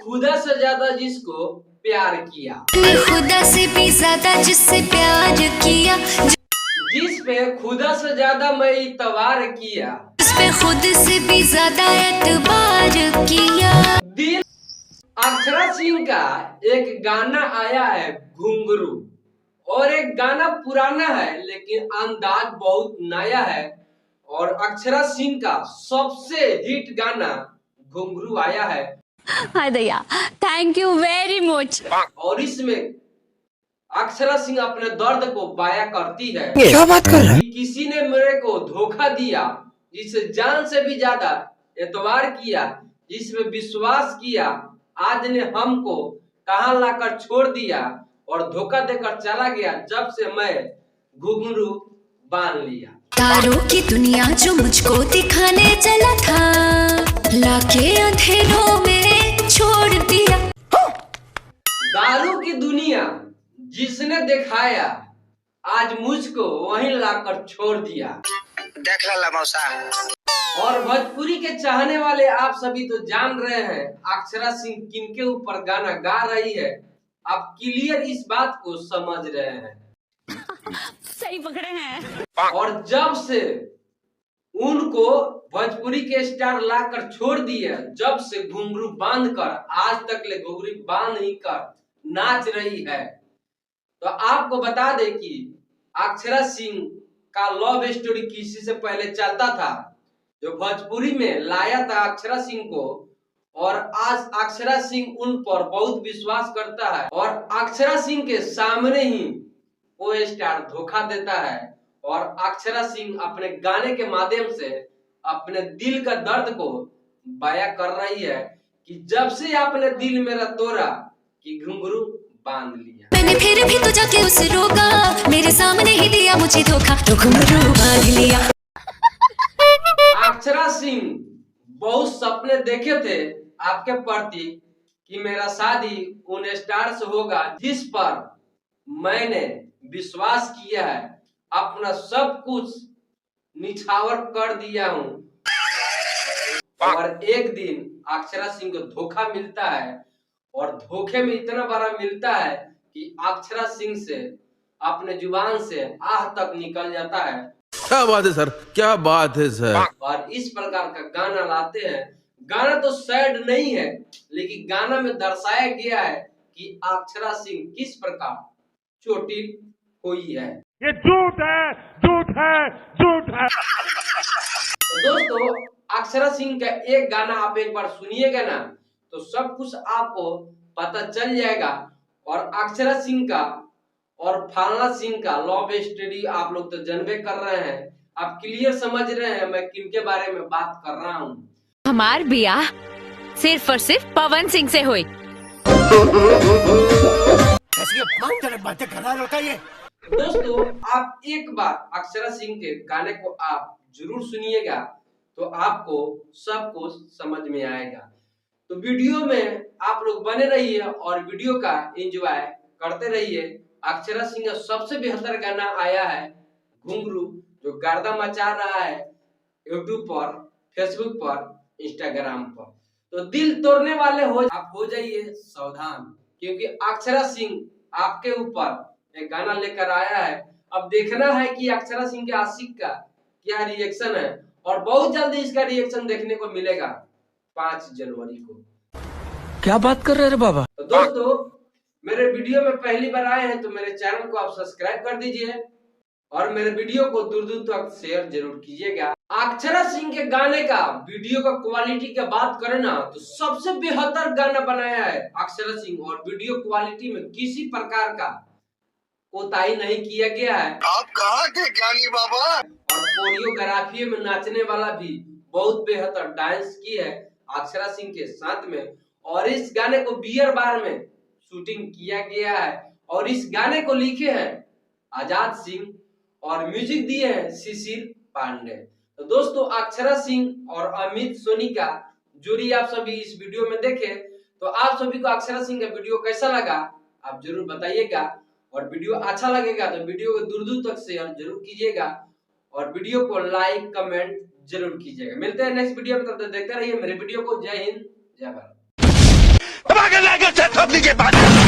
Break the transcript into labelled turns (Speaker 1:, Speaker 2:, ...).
Speaker 1: खुदा से ज्यादा जिसको प्यार किया,
Speaker 2: खुदा से भी ज्यादा जिससे प्यार किया,
Speaker 1: जिस पे खुदा से ज्यादा मैं इतबार किया,
Speaker 2: जिस पे खुद से भी ज्यादा एतबार किया।
Speaker 1: दिल। अक्षरा सिंह का एक गाना आया है घुंघरू, और एक गाना पुराना है लेकिन अंदाज बहुत नया है। और अक्षरा सिंह का सबसे हिट गाना घुंघरू आया है।
Speaker 2: हाय दया, थैंक यू वेरी मच।
Speaker 1: और इसमें अक्षरा सिंह अपने दर्द को बयां करती है।
Speaker 3: क्या बात कर रहा है?
Speaker 1: कि किसी ने मेरे को धोखा दिया, जिसे जान से भी ज्यादा एतबार किया, जिसमें विश्वास किया, आज ने हमको कहां लाकर छोड़ दिया और धोखा देकर चला गया, जब से मैं घुंघरू बांध लिया।
Speaker 2: तारों की दुनिया जो मुझको दिखाने चला था, लाके अंधेरों में छोड़ दिया।
Speaker 1: दारू की दुनिया जिसने दिखाया, आज मुझको वहीं लाकर छोड़ दिया।
Speaker 3: देख ला मौसा।
Speaker 1: और भोजपुरी के चाहने वाले आप सभी तो जान रहे हैं अक्षरा सिंह किनके ऊपर गाना गा रही है। आप क्लियर इस बात को समझ रहे हैं।
Speaker 2: सही पकड़े हैं।
Speaker 1: और जब से उनको भोजपुरी के स्टार लाकर छोड़ दिए, जब से घुंघरू बांध कर आज तक ले घुंघरू बांध ही कर नाच रही है। तो आपको बता दे कि अक्षरा सिंह का लव स्टोरी किसी से पहले चलता था, जो भोजपुरी में लाया था अक्षरा सिंह को, और आज अक्षरा सिंह उन पर बहुत विश्वास करता है और अक्षरा सिंह के सामने ही वो स्टार धोखा देता है। और अक्षरा सिंह अपने गाने के माध्यम से अपने दिल का दर्द को बयां कर रही है कि जब से आपने दिल मेरा तोड़ा कि घुंघरू बांध लिया।
Speaker 2: मैंने फिर भी तो जाके उसे रोका, मेरे सामने ही दिया मुझे धोखा, तो घुंघरू बांध लिया।
Speaker 1: अक्षरा सिंह बहुत सपने देखे थे आपके प्रति कि मेरा शादी उन स्टार से होगा जिस पर मैंने विश्वास किया है, अपना सब कुछ निछावर कर दिया हूँ। और एक दिन अक्षरा सिंह को धोखा मिलता है, और धोखे में इतना बड़ा मिलता है कि अक्षरा सिंह से अपने जुबान से आह तक निकल जाता है।
Speaker 4: क्या बात है सर, क्या बात है सर।
Speaker 1: और इस प्रकार का गाना लाते हैं। गाना तो सैड नहीं है, लेकिन गाना में दर्शाया गया है कि अक्षरा सिंह किस प्रकार चोटिल हुई है।
Speaker 5: ये झूठ है, झूठ है, झूठ है।
Speaker 1: तो दोस्तों, अक्षरा सिंह का एक गाना आप एक बार सुनिएगा ना, तो सब कुछ आपको पता चल जाएगा। और अक्षरा सिंह का और फालना सिंह का लव स्टोरी आप लोग तो जानबे कर रहे हैं। आप क्लियर समझ रहे हैं मैं किनके बारे में बात कर रहा हूँ।
Speaker 6: हमार बियाह सिर्फ और सिर्फ पवन सिंह से हुई।
Speaker 3: बातें कर रहा होता ये।
Speaker 1: दोस्तों, आप एक बार अक्षरा सिंह के गाने को आप जरूर सुनिएगा, तो आपको सब कुछ समझ में आएगा। तो वीडियो में आप लोग बने रहिए और वीडियो का एंजॉय करते रहिए। अक्षरा सिंह का सबसे बेहतर गाना आया है घुंघरू, जो गर्दा मचा रहा है यूट्यूब पर, फेसबुक पर, इंस्टाग्राम पर। तो दिल तोड़ने वाले आप हो जाइए सावधान, क्योंकि अक्षरा सिंह आपके ऊपर एक गाना लेकर आया है। अब देखना है कि अक्षरा सिंह के आशिक का क्या रिएक्शन है, और बहुत जल्दी इसका रिएक्शन देखने को मिलेगा 5 जनवरी को।
Speaker 3: क्या बात कर रहे हैं बाबा?
Speaker 1: तो दोस्तों, मेरे वीडियो में पहली बार आए हैं तो मेरे चैनल को आप सब्सक्राइब कर दीजिए और मेरे वीडियो को दूर दूर तक शेयर जरूर कीजिएगा। अक्षरा सिंह के गाने का वीडियो का क्वालिटी की बात करें ना, तो सबसे बेहतर गाना बनाया है अक्षरा सिंह, और वीडियो क्वालिटी में किसी प्रकार का कोताही नहीं किया गया है।
Speaker 3: आप कहाँ के ज्ञानी बाबा?
Speaker 1: और कोरियोग्राफी में नाचने वाला भी बहुत बेहतर डांस की है अक्षरा सिंह के साथ में। और इस गाने को बियर बार में शूटिंग किया गया है, और इस गाने को लिखे हैं आजाद सिंह और म्यूजिक दिए हैं शिशिर पांडे। तो दोस्तों, अक्षरा सिंह और अमित सोनी का जोड़ी आप सभी इस वीडियो में देखे, तो आप सभी को अक्षरा सिंह का वीडियो कैसा लगा आप जरूर बताइएगा। और वीडियो अच्छा लगेगा तो वीडियो को दूर दूर तक शेयर जरूर कीजिएगा, और वीडियो को लाइक कमेंट जरूर कीजिएगा। मिलते हैं नेक्स्ट वीडियो में, तब तक देखते रहिए मेरे वीडियो को। जय हिंद, जय भारत।
Speaker 3: धमाकेदार के साथ थोपनी के बाद